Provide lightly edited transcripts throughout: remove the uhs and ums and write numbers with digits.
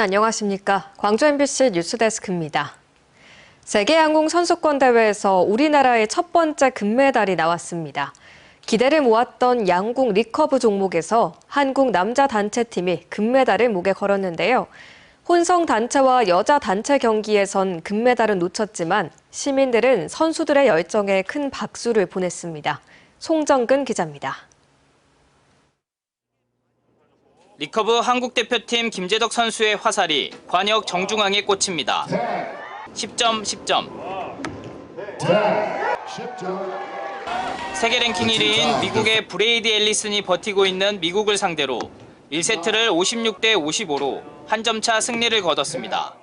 안녕하십니까. 광주 MBC 뉴스데스크입니다. 세계양궁 선수권 대회에서 우리나라의 첫 번째 금메달이 나왔습니다. 기대를 모았던 양궁 리커브 종목에서 한국 남자 단체팀이 금메달을 목에 걸었는데요. 혼성 단체와 여자 단체 경기에선 금메달은 놓쳤지만 시민들은 선수들의 열정에 큰 박수를 보냈습니다. 송정근 기자입니다. 리커브 한국 대표팀 김재덕 선수의 화살이 관역 정중앙에 꽂힙니다. 10점, 10점. 세계 랭킹 1위인 미국의 브레이디 앨리슨이 버티고 있는 미국을 상대로 1세트를 56대 55로 한 점 차 승리를 거뒀습니다.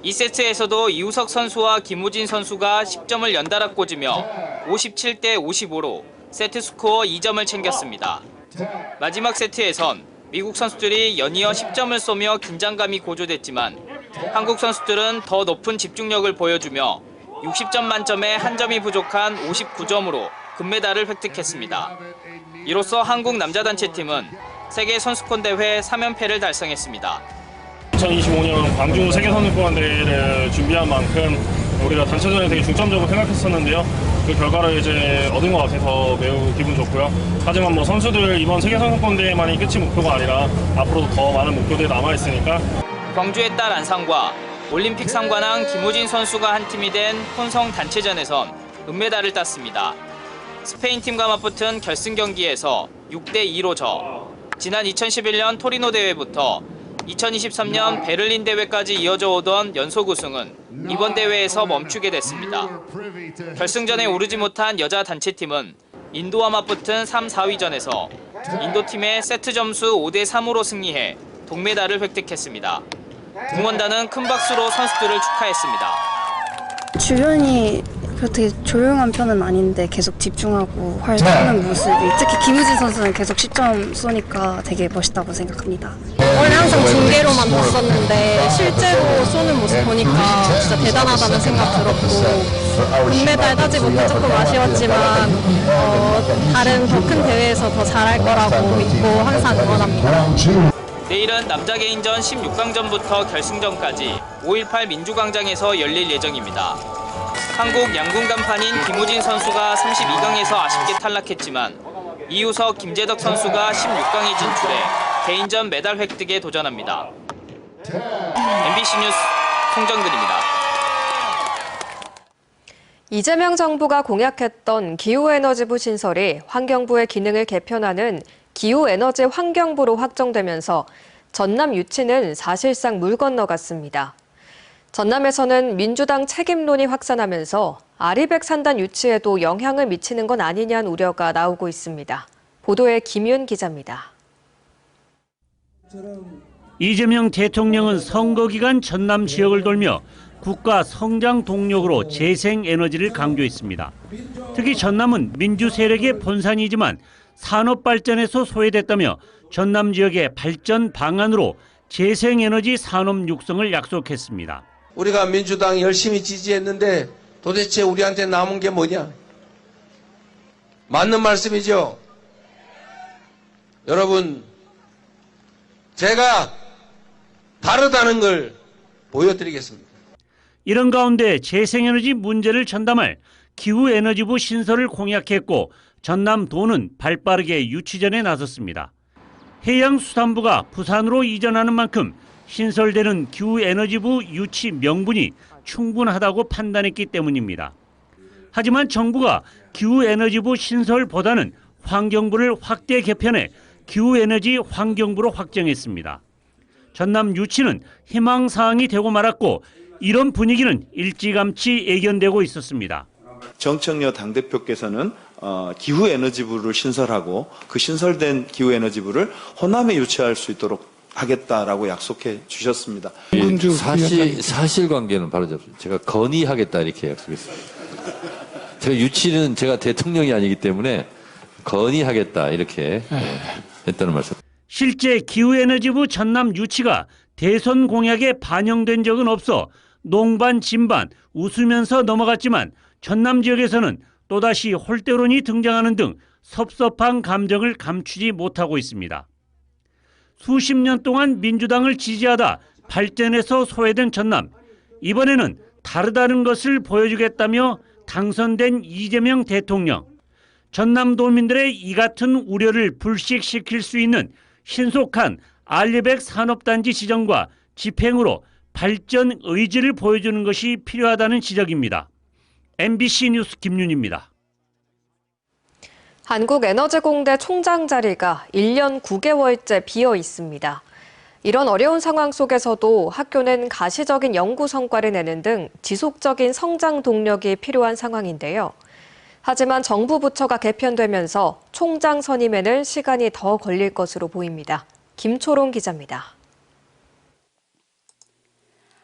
2세트에서도 이우석 선수와 김우진 선수가 10점을 연달아 꽂으며 57대 55로 세트 스코어 2점을 챙겼습니다. 마지막 세트에선 미국 선수들이 연이어 10점을 쏘며 긴장감이 고조됐지만 한국 선수들은 더 높은 집중력을 보여주며 60점 만점에 한 점이 부족한 59점으로 금메달을 획득했습니다. 이로써 한국 남자 단체팀은 세계 선수권 대회 3연패를 달성했습니다. 2025년 광주 세계선수권 대회를 준비한 만큼 우리가 단체전에 되게 중점적으로 생각했었는데요. 그 결과를 이제 얻은 것 같아서 매우 기분 좋고요. 하지만 선수들 이번 세계선수권 대회만이 끝이 목표가 아니라 앞으로도 더 많은 목표들이 남아있으니까. 광주의 딸 안상과 올림픽 상관왕 김우진 선수가 한 팀이 된 혼성 단체전에선 은메달을 땄습니다. 스페인 팀과 맞붙은 결승 경기에서 6대 2로 져 지난 2011년 토리노 대회부터 2023년 베를린 대회까지 이어져 오던 연속 우승은 이번 대회에서 멈추게 됐습니다. 결승전에 오르지 못한 여자 단체팀은 인도와 맞붙은 3, 4위전에서 인도팀의 세트 점수 5대 3으로 승리해 동메달을 획득했습니다. 응원단은 큰 박수로 선수들을 축하했습니다. 주변이 그렇게 조용한 편은 아닌데 계속 집중하고 활동하는 모습이, 특히 김우진 선수는 계속 10점 쏘니까 되게 멋있다고 생각합니다. 원래 항상 중계로만 봤었는데 실제로 쏘는 모습 보니까 진짜 대단하다는 생각 들었고, 금메달 따지 못해 조금 아쉬웠지만 다른 더 큰 대회에서 더 잘할 거라고 믿고 항상 응원합니다. 내일은 남자 개인전 16강전부터 결승전까지 5.18 민주광장에서 열릴 예정입니다. 한국 양궁 간판인 김우진 선수가 32강에서 아쉽게 탈락했지만 이우석, 김재덕 선수가 16강에 진출해 개인전 메달 획득에 도전합니다. MBC 뉴스 송정근입니다. 이재명 정부가 공약했던 기후에너지부 신설이 환경부의 기능을 개편하는 기후에너지 환경부로 확정되면서 전남 유치는 사실상 물 건너갔습니다. 전남에서는 민주당 책임론이 확산하면서 아리백 산단 유치에도 영향을 미치는 건 아니냐는 우려가 나오고 있습니다. 보도에 김윤 기자입니다. 이재명 대통령은 선거 기간 전남 지역을 돌며 국가 성장 동력으로 재생에너지를 강조했습니다. 특히 전남은 민주 세력의 본산이지만 산업 발전에서 소외됐다며 전남 지역의 발전 방안으로 재생에너지 산업 육성을 약속했습니다. 우리가 민주당 열심히 지지했는데 도대체 우리한테 남은 게 뭐냐? 맞는 말씀이죠? 여러분, 제가 다르다는 걸 보여드리겠습니다. 이런 가운데 재생에너지 문제를 전담할 기후에너지부 신설을 공약했고 전남도는 발빠르게 유치전에 나섰습니다. 해양수산부가 부산으로 이전하는 만큼 신설되는 기후에너지부 유치 명분이 충분하다고 판단했기 때문입니다. 하지만 정부가 기후에너지부 신설보다는 환경부를 확대 개편해 기후에너지 환경부로 확정했습니다. 전남 유치는 희망사항이 되고 말았고 이런 분위기는 일찌감치 예견되고 있었습니다. 정청래 당대표께서는 기후에너지부를 신설하고 그 신설된 기후에너지부를 호남에 유치할 수 있도록 하겠다라고 약속해 주셨습니다. 사실관계는 바로 제가 건의하겠다 이렇게 약속했습니다. 제가 유치는 제가 대통령이 아니기 때문에 건의하겠다 이렇게 했다는 말씀. 실제 기후에너지부 전남 유치가 대선 공약에 반영된 적은 없어 농반 진반 웃으면서 넘어갔지만 전남 지역에서는 또다시 홀대론이 등장하는 등 섭섭한 감정을 감추지 못하고 있습니다. 수십 년 동안 민주당을 지지하다 발전해서 소외된 전남. 이번에는 다르다는 것을 보여주겠다며 당선된 이재명 대통령. 전남도민들의 이 같은 우려를 불식시킬 수 있는 신속한 알리백 산업단지 지정과 집행으로 발전 의지를 보여주는 것이 필요하다는 지적입니다. MBC 뉴스 김윤입니다. 한국에너지공대 총장 자리가 1년 9개월째 비어 있습니다. 이런 어려운 상황 속에서도 학교는 가시적인 연구 성과를 내는 등 지속적인 성장 동력이 필요한 상황인데요. 하지만 정부 부처가 개편되면서 총장 선임에는 시간이 더 걸릴 것으로 보입니다. 김초롱 기자입니다.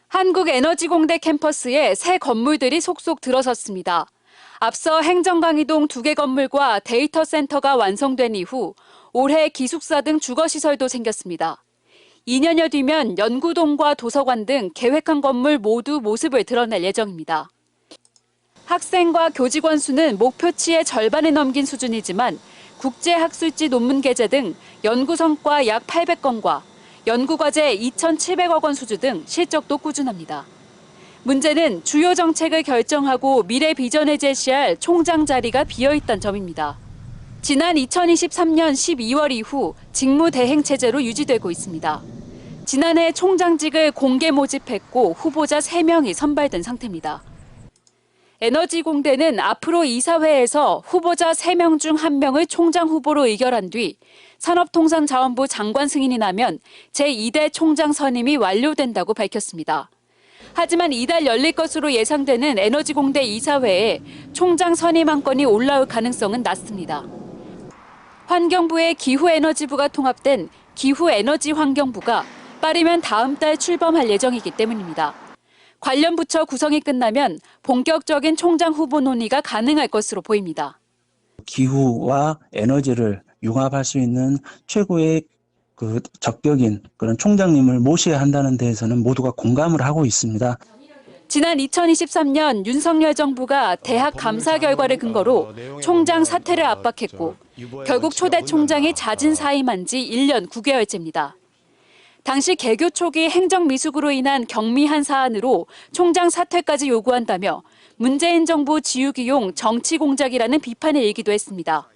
한국에너지공대 캠퍼스에 새 건물들이 속속 들어섰습니다. 앞서 행정강의동 2개 건물과 데이터 센터가 완성된 이후 올해 기숙사 등 주거시설도 생겼습니다. 2년여 뒤면 연구동과 도서관 등 계획한 건물 모두 모습을 드러낼 예정입니다. 학생과 교직원 수는 목표치의 절반을 넘긴 수준이지만 국제학술지 논문 게재 등 연구 성과 약 800건과 연구과제 2,700억 원 수주 등 실적도 꾸준합니다. 문제는 주요 정책을 결정하고 미래 비전을 제시할 총장 자리가 비어있다는 점입니다. 지난 2023년 12월 이후 직무 대행 체제로 유지되고 있습니다. 지난해 총장직을 공개 모집했고 후보자 3명이 선발된 상태입니다. 에너지공대는 앞으로 이사회에서 후보자 3명 중 1명을 총장 후보로 의결한 뒤 산업통상자원부 장관 승인이 나면 제2대 총장 선임이 완료된다고 밝혔습니다. 하지만 이달 열릴 것으로 예상되는 에너지공대 이사회에 총장 선임 안건이 올라올 가능성은 낮습니다. 환경부의 기후에너지부가 통합된 기후에너지환경부가 빠르면 다음 달 출범할 예정이기 때문입니다. 관련 부처 구성이 끝나면 본격적인 총장 후보 논의가 가능할 것으로 보입니다. 기후와 에너지를 융합할 수 있는 최고의 적격인 그런 총장님을 모셔야 한다는 데에서는 모두가 공감을 하고 있습니다. 지난 2023년 윤석열 정부가 대학 감사 결과를 근거로 총장 사퇴를 압박했고 결국 초대 총장이 자진 사임한 지 1년 9개월째입니다. 당시 개교 초기 행정미숙으로 인한 경미한 사안으로 총장 사퇴까지 요구한다며 문재인 정부 지우기용 정치 공작이라는 비판을 일기도 했습니다.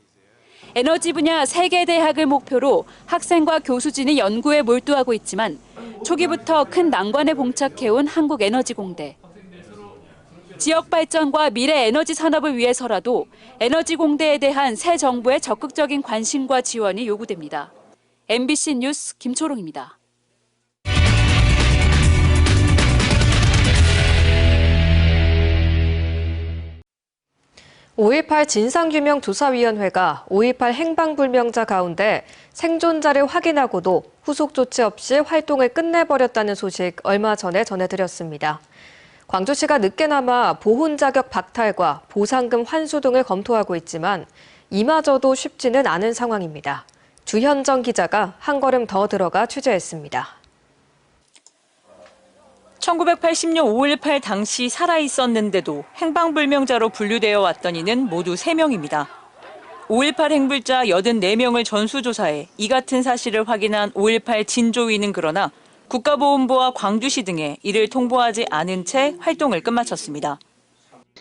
에너지 분야 3개 대학을 목표로 학생과 교수진이 연구에 몰두하고 있지만 초기부터 큰 난관에 봉착해온 한국에너지공대. 지역 발전과 미래 에너지 산업을 위해서라도 에너지공대에 대한 새 정부의 적극적인 관심과 지원이 요구됩니다. MBC 뉴스 김초롱입니다. 5.18 진상규명조사위원회가 5.18 행방불명자 가운데 생존자를 확인하고도 후속 조치 없이 활동을 끝내버렸다는 소식 얼마 전에 전해드렸습니다. 광주시가 늦게나마 보훈 자격 박탈과 보상금 환수 등을 검토하고 있지만 이마저도 쉽지는 않은 상황입니다. 주현정 기자가 한 걸음 더 들어가 취재했습니다. 1980년 5.18 당시 살아있었는데도 행방불명자로 분류되어 왔던 이는 모두 3명입니다. 5.18 행불자 84명을 전수조사해 이 같은 사실을 확인한 5.18 진조위는 그러나 국가보훈부와 광주시 등에 이를 통보하지 않은 채 활동을 끝마쳤습니다.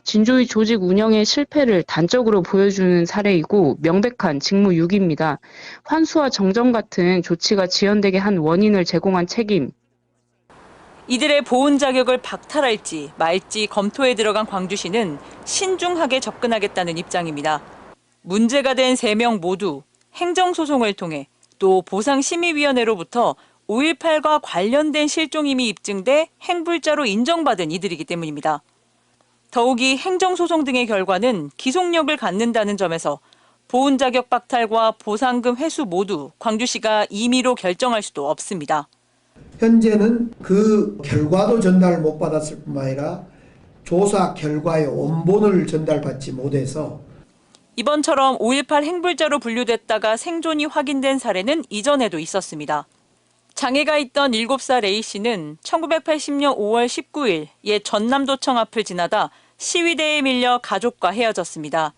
진조위 조직 운영의 실패를 단적으로 보여주는 사례이고 명백한 직무유기입니다. 환수와 정정 같은 조치가 지연되게 한 원인을 제공한 책임. 이들의 보훈 자격을 박탈할지 말지 검토에 들어간 광주시는 신중하게 접근하겠다는 입장입니다. 문제가 된 3명 모두 행정소송을 통해 또 보상심의위원회로부터 5.18과 관련된 실종임이 입증돼 행불자로 인정받은 이들이기 때문입니다. 더욱이 행정소송 등의 결과는 기속력을 갖는다는 점에서 보훈 자격 박탈과 보상금 회수 모두 광주시가 임의로 결정할 수도 없습니다. 현재는 그 결과도 전달을 못 받았을 뿐만 아니라 조사 결과의 원본을 전달받지 못해서 이번처럼 5.18 행불자로 분류됐다가 생존이 확인된 사례는 이전에도 있었습니다. 장애가 있던 7살 A씨는 1980년 5월 19일 옛 전남도청 앞을 지나다 시위대에 밀려 가족과 헤어졌습니다.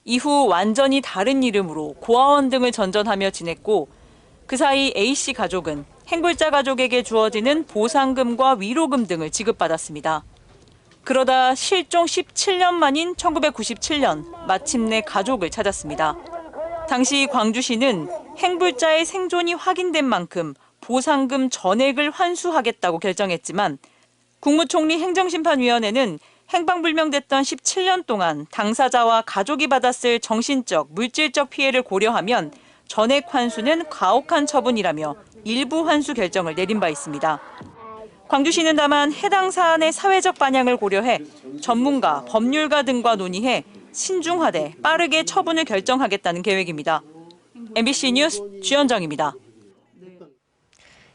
이후 완전히 다른 이름으로 고아원 등을 전전하며 지냈고 그 사이 A씨 가족은 행불자 가족에게 주어지는 보상금과 위로금 등을 지급받았습니다. 그러다 실종 17년 만인 1997년 마침내 가족을 찾았습니다. 당시 광주시는 행불자의 생존이 확인된 만큼 보상금 전액을 환수하겠다고 결정했지만 국무총리 행정심판위원회는 행방불명됐던 17년 동안 당사자와 가족이 받았을 정신적, 물질적 피해를 고려하면 전액 환수는 가혹한 처분이라며 일부 환수 결정을 내린 바 있습니다. 광주시는 다만 해당 사안의 사회적 반향을 고려해 전문가, 법률가 등과 논의해 신중하되 빠르게 처분을 결정하겠다는 계획입니다. MBC 뉴스 주현정입니다.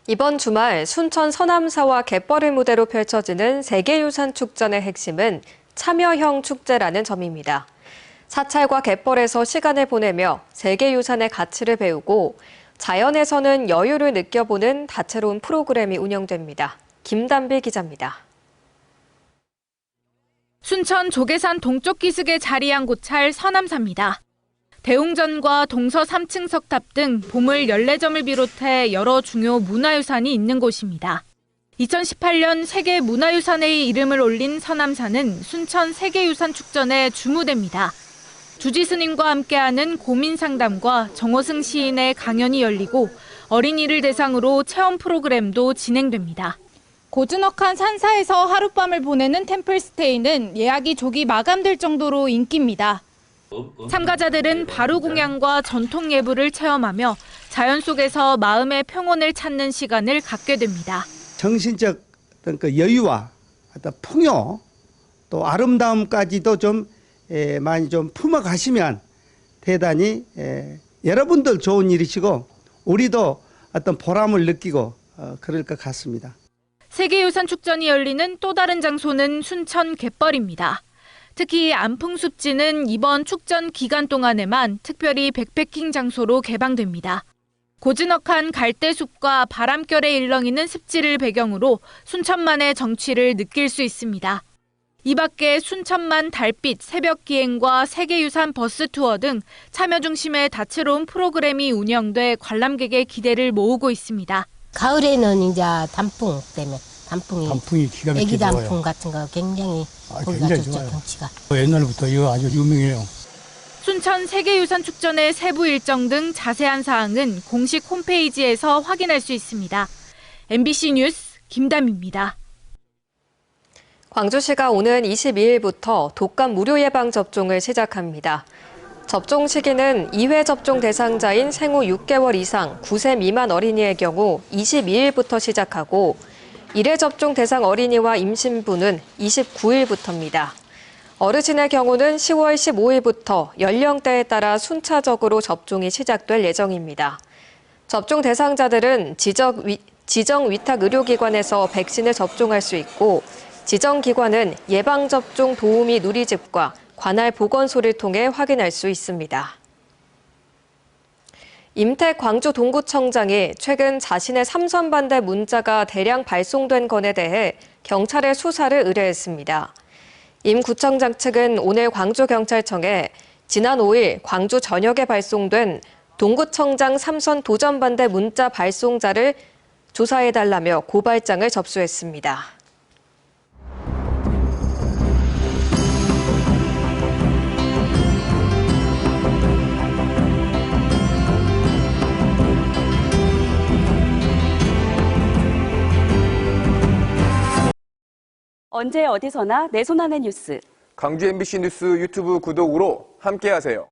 이번 주말 순천 서남사와 갯벌을 무대로 펼쳐지는 세계유산축전의 핵심은 참여형 축제라는 점입니다. 사찰과 갯벌에서 시간을 보내며 세계유산의 가치를 배우고 자연에서는 여유를 느껴보는 다채로운 프로그램이 운영됩니다. 김단비 기자입니다. 순천 조계산 동쪽 기슭에 자리한 고찰 서남사입니다. 대웅전과 동서 3층 석탑 등 보물 14점을 비롯해 여러 중요 문화유산이 있는 곳입니다. 2018년 세계문화유산의 이름을 올린 서남사는 순천 세계유산축전의 주무대입니다. 주지스님과 함께하는 고민상담과 정호승 시인의 강연이 열리고 어린이를 대상으로 체험 프로그램도 진행됩니다. 고즈넉한 산사에서 하룻밤을 보내는 템플스테이는 예약이 조기 마감될 정도로 인기입니다. 참가자들은 바루공양과 전통 예불을 체험하며 자연 속에서 마음의 평온을 찾는 시간을 갖게 됩니다. 정신적 어떤 그 여유와 어떤 풍요 또 아름다움까지도 좀 많이 좀 품어가시면 대단히 여러분들 좋은 일이시고 우리도 어떤 보람을 느끼고 그럴 것 같습니다. 세계유산축전이 열리는 또 다른 장소는 순천 갯벌입니다. 특히 안풍숲지는 이번 축전 기간 동안에만 특별히 백패킹 장소로 개방됩니다. 고즈넉한 갈대숲과 바람결에 일렁이는 습지를 배경으로 순천만의 정취를 느낄 수 있습니다. 이 밖에 순천만 달빛 새벽 기행과 세계유산 버스 투어 등 참여 중심의 다채로운 프로그램이 운영돼 관람객의 기대를 모으고 있습니다. 가을에는 이제 단풍 때문에 단풍이 기가 막히게 애기 단풍 좋아요. 같은 거 굉장히 보기가 굉장히 좋죠, 좋아요. 경치가. 옛날부터 이거 아주 유명해요. 순천 세계유산축전의 세부 일정 등 자세한 사항은 공식 홈페이지에서 확인할 수 있습니다. MBC 뉴스 김담입니다. 광주시가 오는 22일부터 독감 무료 예방 접종을 시작합니다. 접종 시기는 2회 접종 대상자인 생후 6개월 이상 9세 미만 어린이의 경우 22일부터 시작하고 1회 접종 대상 어린이와 임신부는 29일부터입니다. 어르신의 경우는 10월 15일부터 연령대에 따라 순차적으로 접종이 시작될 예정입니다. 접종 대상자들은 지정 위탁 의료기관에서 백신을 접종할 수 있고 지정기관은 예방접종 도우미 누리집과 관할 보건소를 통해 확인할 수 있습니다. 임택 광주 동구청장이 최근 자신의 삼선 반대 문자가 대량 발송된 건에 대해 경찰에 수사를 의뢰했습니다. 임 구청장 측은 오늘 광주경찰청에 지난 5일 광주 전역에 발송된 동구청장 삼선 도전 반대 문자 발송자를 조사해달라며 고발장을 접수했습니다. 언제 어디서나 내 손 안의 뉴스. 광주 MBC 뉴스 유튜브 구독으로 함께하세요.